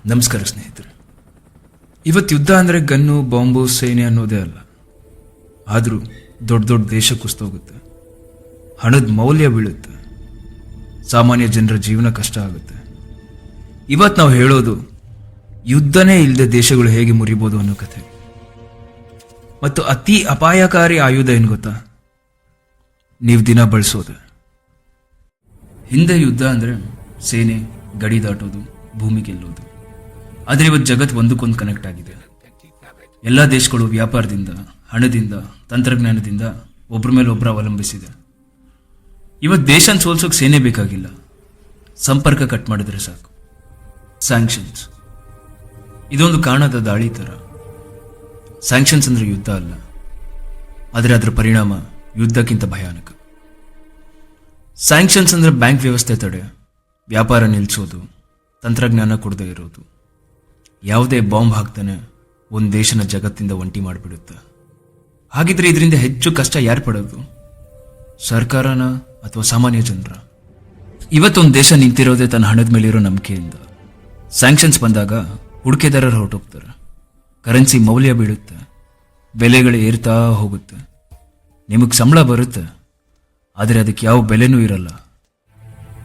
ನಮಸ್ಕಾರ ಸ್ನೇಹಿತರೆ. ಇವತ್ತು ಯುದ್ಧ ಅಂದರೆ ಗನ್ನು ಬಾಂಬು ಸೇನೆ ಅನ್ನೋದೇ ಅಲ್ಲ. ಆದರೂ ದೊಡ್ಡ ದೊಡ್ಡ ದೇಶ ಕುಸ್ತೋಗುತ್ತೆ, ಹಣದ ಮೌಲ್ಯ ಬೀಳುತ್ತೆ, ಸಾಮಾನ್ಯ ಜನರ ಜೀವನ ಕಷ್ಟ ಆಗುತ್ತೆ. ಇವತ್ತು ನಾವು ಹೇಳೋದು ಯುದ್ಧನೇ ಇಲ್ಲದೆ ದೇಶಗಳು ಹೇಗೆ ಮುರಿಬೋದು ಅನ್ನೋ ಕಥೆ. ಮತ್ತು ಅತಿ ಅಪಾಯಕಾರಿ ಆಯುಧ ಏನು ಗೊತ್ತಾ? ನೀವು ದಿನ ಬಳಸೋದು. ಹಿಂದೆ ಯುದ್ಧ ಅಂದರೆ ಸೇನೆ, ಗಡಿ ದಾಟೋದು, ಭೂಮಿ ಗೆಲ್ಲೋದು. ಆದರೆ ಇವತ್ತು ಜಗತ್ತು ಒಂದಕ್ಕೊಂದು ಕನೆಕ್ಟ್ ಆಗಿದೆ. ಎಲ್ಲ ದೇಶಗಳು ವ್ಯಾಪಾರದಿಂದ, ಹಣದಿಂದ, ತಂತ್ರಜ್ಞಾನದಿಂದ ಒಬ್ಬರ ಮೇಲೆ ಒಬ್ಬರು ಅವಲಂಬಿಸಿದೆ. ಇವತ್ತು ದೇಶನ ಸೋಲ್ಸೋಕೆ ಸೇನೆ ಬೇಕಾಗಿಲ್ಲ, ಸಂಪರ್ಕ ಕಟ್ ಮಾಡಿದ್ರೆ ಸಾಕು. ಸ್ಯಾಂಕ್ಷನ್ಸ್ ಇದೊಂದು ಕಾಣದ ದಾಳಿ ಥರ. ಸ್ಯಾಂಕ್ಷನ್ಸ್ ಅಂದರೆ ಯುದ್ಧ ಅಲ್ಲ, ಆದರೆ ಅದರ ಪರಿಣಾಮ ಯುದ್ಧಕ್ಕಿಂತ ಭಯಾನಕ. ಸ್ಯಾಂಕ್ಷನ್ಸ್ ಅಂದರೆ ಬ್ಯಾಂಕ್ ವ್ಯವಸ್ಥೆ ತಡೆ, ವ್ಯಾಪಾರ ನಿಲ್ಲಿಸೋದು, ತಂತ್ರಜ್ಞಾನ ಕೊಡದೇ ಇರೋದು. ಯಾವುದೇ ಬಾಂಬ್ ಹಾಕ್ತಾನೆ ಒಂದು ದೇಶನ ಜಗತ್ತಿಂದ ಒಂಟಿ ಮಾಡಿಬಿಡುತ್ತೆ. ಹಾಗಿದ್ರೆ ಇದರಿಂದ ಹೆಚ್ಚು ಕಷ್ಟ ಯಾರು ಪಡೋದು? ಸರ್ಕಾರನ ಅಥವಾ ಸಾಮಾನ್ಯ ಜನರ? ಇವತ್ತೊಂದು ದೇಶ ನಿಂತಿರೋದೇ ತನ್ನ ಹಣದ ಮೇಲಿರೋ ನಂಬಿಕೆಯಿಂದ. ಸ್ಯಾಂಕ್ಷನ್ಸ್ ಬಂದಾಗ ಹೂಡಿಕೆದಾರರು ಹೊರಟೋಗ್ತಾರೆ, ಕರೆನ್ಸಿ ಮೌಲ್ಯ ಬೀಳುತ್ತೆ, ಬೆಲೆಗಳು ಏರ್ತಾ ಹೋಗುತ್ತೆ. ನಿಮಗೆ ಸಂಬಳ ಬರುತ್ತೆ, ಆದರೆ ಅದಕ್ಕೆ ಯಾವ ಬೆಲೆನೂ ಇರಲ್ಲ.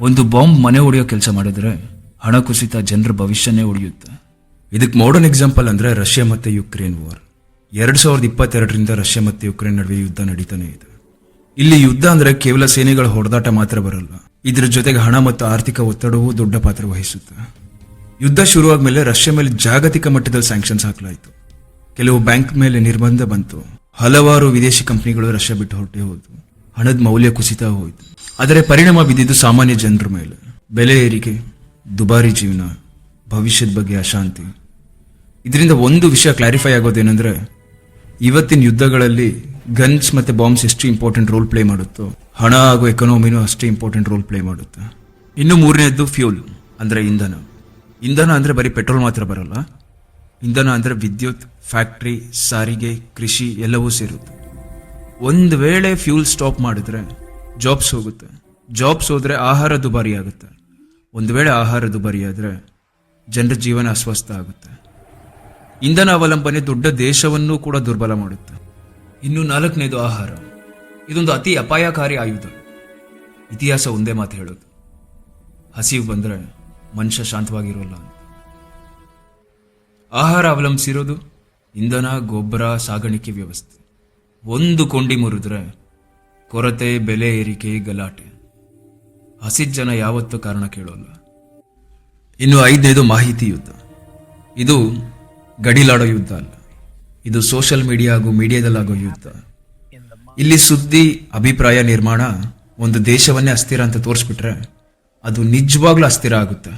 ಒಂದು ಬಾಂಬ್ ಮನೆ ಹೊಡೆಯೋ ಕೆಲಸ ಮಾಡಿದ್ರೆ ಹಣ ಕುಸಿತ ಜನರ ಭವಿಷ್ಯನೇ ಉಳಿಯುತ್ತೆ. ಇದಕ್ಕೆ ಮಾಡರ್ನ್ ಎಕ್ಸಾಂಪಲ್ ಅಂದರೆ ರಷ್ಯಾ ಮತ್ತು ಯುಕ್ರೇನ್ ವಾರ್. 2022ರಿಂದ ರಷ್ಯಾ ಮತ್ತು ಯುಕ್ರೇನ್ ನಡುವೆ ಯುದ್ಧ ನಡೀತಾನೆ ಇದೆ. ಇಲ್ಲಿ ಯುದ್ಧ ಅಂದರೆ ಕೇವಲ ಸೇನೆಗಳ ಹೊಡೆದಾಟ ಮಾತ್ರ ಬರಲ್ಲ, ಇದರ ಜೊತೆಗೆ ಹಣ ಮತ್ತು ಆರ್ಥಿಕ ಒತ್ತಡವೂ ದೊಡ್ಡ ಪಾತ್ರ ವಹಿಸುತ್ತೆ. ಯುದ್ಧ ಶುರುವಾದ ಮೇಲೆ ರಷ್ಯಾ ಮೇಲೆ ಜಾಗತಿಕ ಮಟ್ಟದಲ್ಲಿ ಸ್ಯಾಂಕ್ಷನ್ಸ್ ಹಾಕಲಾಯಿತು. ಕೆಲವು ಬ್ಯಾಂಕ್ ಮೇಲೆ ನಿರ್ಬಂಧ ಬಂತು, ಹಲವಾರು ವಿದೇಶಿ ಕಂಪನಿಗಳು ರಷ್ಯಾ ಬಿಟ್ಟು ಹೊರಟೆ ಹೋದವು, ಹಣದ ಮೌಲ್ಯ ಕುಸಿತ ಹೋಯಿತು. ಆದರೆ ಪರಿಣಾಮ ಬಿದ್ದಿದ್ದು ಸಾಮಾನ್ಯ ಜನರ ಮೇಲೆ. ಬೆಲೆ ಏರಿಕೆ, ದುಬಾರಿ ಜೀವನ, ಭವಿಷ್ಯದ ಬಗ್ಗೆ ಅಶಾಂತಿ. ಇದರಿಂದ ಒಂದು ವಿಷಯ ಕ್ಲಾರಿಫೈ ಆಗೋದೇನೆಂದ್ರೆ, ಇವತ್ತಿನ ಯುದ್ಧಗಳಲ್ಲಿ ಗನ್ಸ್ ಮತ್ತು ಬಾಂಬ್ಸ್ ಎಷ್ಟು ಇಂಪಾರ್ಟೆಂಟ್ ರೋಲ್ ಪ್ಲೇ ಮಾಡುತ್ತೋ, ಹಣ ಹಾಗೂ ಎಕನಾಮಿನೂ ಅಷ್ಟೇ ಇಂಪಾರ್ಟೆಂಟ್ ರೋಲ್ ಪ್ಲೇ ಮಾಡುತ್ತೆ. ಇನ್ನು ಮೂರನೇದ್ದು ಫ್ಯೂಲ್ ಅಂದರೆ ಇಂಧನ. ಇಂಧನ ಅಂದರೆ ಬರೀ ಪೆಟ್ರೋಲ್ ಮಾತ್ರ ಬರಲ್ಲ. ಇಂಧನ ಅಂದರೆ ವಿದ್ಯುತ್, ಫ್ಯಾಕ್ಟ್ರಿ, ಸಾರಿಗೆ, ಕೃಷಿ ಎಲ್ಲವೂ ಸೇರುತ್ತೆ. ಒಂದು ವೇಳೆ ಫ್ಯೂಲ್ ಸ್ಟಾಪ್ ಮಾಡಿದ್ರೆ ಜಾಬ್ಸ್ ಹೋಗುತ್ತೆ, ಜಾಬ್ಸ್ ಹೋದರೆ ಆಹಾರ ದುಬಾರಿ ಆಗುತ್ತೆ. ಒಂದು ವೇಳೆ ಆಹಾರ ದುಬಾರಿ ಆದರೆ ಜನರ ಜೀವನ ಅಸ್ವಸ್ಥ ಆಗುತ್ತೆ. ಇಂಧನ ಅವಲಂಬನೆ ದೊಡ್ಡ ದೇಶವನ್ನು ಕೂಡ ದುರ್ಬಲ ಮಾಡುತ್ತೆ. ಇನ್ನು ನಾಲ್ಕನೇದು ಆಹಾರ. ಇದೊಂದು ಅತಿ ಅಪಾಯಕಾರಿ ಆಯುಧ. ಇತಿಹಾಸ ಒಂದೇ ಮಾತು ಹೇಳೋದು, ಹಸಿವು ಬಂದರೆ ಮನುಷ್ಯ ಶಾಂತವಾಗಿರೋಲ್ಲ ಅಂತ. ಆಹಾರ ಅವಲಂಬಿಸಿರೋದು ಇಂಧನ, ಗೊಬ್ಬರ, ಸಾಗಾಣಿಕೆ ವ್ಯವಸ್ಥೆ. ಒಂದು ಕೊಂಡಿ ಮುರಿದ್ರೆ ಕೊರತೆ, ಬೆಲೆ ಏರಿಕೆ, ಗಲಾಟೆ. ಹಸಿದ ಜನ ಯಾವತ್ತೂ ಕಾರಣ ಕೇಳೋಲ್ಲ. ಇನ್ನು ಐದನೇದು ಮಾಹಿತಿ ಯುದ್ಧ. ಇದು ಗಡಿಲಾಡೋ ಯುದ್ಧ ಅಲ್ಲ, ಇದು ಸೋಷಿಯಲ್ ಮೀಡಿಯಾ ಹಾಗೂ ಮೀಡಿಯಾದಲ್ಲಾಗೋ ಯುದ್ಧ. ಇಲ್ಲಿ ಸುದ್ದಿ, ಅಭಿಪ್ರಾಯ ನಿರ್ಮಾಣ ಒಂದು ದೇಶವನ್ನೇ ಅಸ್ಥಿರ ಅಂತ ತೋರಿಸ್ಬಿಟ್ರೆ ಅದು ನಿಜವಾಗ್ಲೂ ಅಸ್ಥಿರ ಆಗುತ್ತೆ.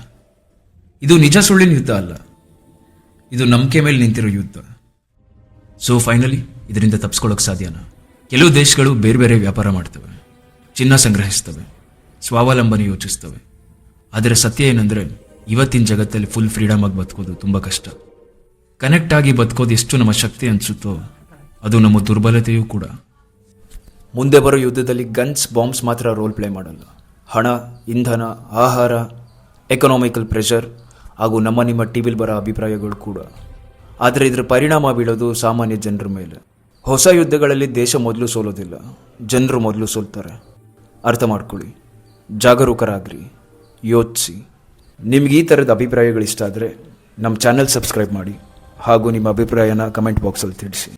ಇದು ನಿಜ ಸುಳ್ಳಿನ ಯುದ್ಧ ಅಲ್ಲ, ಇದು ನಂಬಿಕೆ ಮೇಲೆ ನಿಂತಿರೋ ಯುದ್ಧ. ಸೊ ಫೈನಲಿ ಇದರಿಂದ ತಪ್ಪಿಸ್ಕೊಳ್ಳೋಕೆ ಸಾಧ್ಯನಾ? ಕೆಲವು ದೇಶಗಳು ಬೇರೆ ಬೇರೆ ವ್ಯಾಪಾರ ಮಾಡ್ತವೆ, ಚಿನ್ನ ಸಂಗ್ರಹಿಸ್ತವೆ, ಸ್ವಾವಲಂಬನೆ ಯೋಚಿಸ್ತವೆ. ಆದರೆ ಸತ್ಯ ಏನಂದ್ರೆ, ಇವತ್ತಿನ ಜಗತ್ತಲ್ಲಿ ಫುಲ್ ಫ್ರೀಡಮ್ ಆಗಿ ಬದುಕೋದು ತುಂಬ ಕಷ್ಟ. ಕನೆಕ್ಟ್ ಆಗಿ ಬದುಕೋದು ಎಷ್ಟು ನಮ್ಮ ಶಕ್ತಿ ಅನಿಸುತ್ತೋ ಅದು ನಮ್ಮ ದುರ್ಬಲತೆಯೂ ಕೂಡ. ಮುಂದೆ ಬರೋ ಯುದ್ಧದಲ್ಲಿ ಗನ್ಸ್, ಬಾಂಬ್ಸ್ ಮಾತ್ರ ರೋಲ್ ಪ್ಲೇ ಮಾಡಲ್ಲ. ಹಣ, ಇಂಧನ, ಆಹಾರ, ಎಕನಾಮಿಕಲ್ ಪ್ರೆಷರ್ ಹಾಗೂ ನಿಮ್ಮ ಟಿವಿಲಿ ಬರೋ ಅಭಿಪ್ರಾಯಗಳು ಕೂಡ. ಆದರೆ ಇದರ ಪರಿಣಾಮ ಬೀಳೋದು ಸಾಮಾನ್ಯ ಜನರ ಮೇಲೆ. ಹೊಸ ಯುದ್ಧಗಳಲ್ಲಿ ದೇಶ ಮೊದಲು ಸೋಲೋದಿಲ್ಲ, ಜನರು ಮೊದಲು ಸೋಲ್ತಾರೆ. ಅರ್ಥ ಮಾಡ್ಕೊಳ್ಳಿ, ಜಾಗರೂಕರಾಗ್ರಿ, ಯೋಚಿಸಿ. ನಿಮ್ಗೆ ಈ ಥರದ ಅಭಿಪ್ರಾಯಗಳು ಇಷ್ಟ ಆದರೆ ನಮ್ಮ ಚಾನೆಲ್ ಸಬ್ಸ್ಕ್ರೈಬ್ ಮಾಡಿ ಹಾಗೂ ನಿಮ್ಮ ಅಭಿಪ್ರಾಯನ ಕಮೆಂಟ್ ಬಾಕ್ಸಲ್ಲಿ ತಿಳಿಸಿ.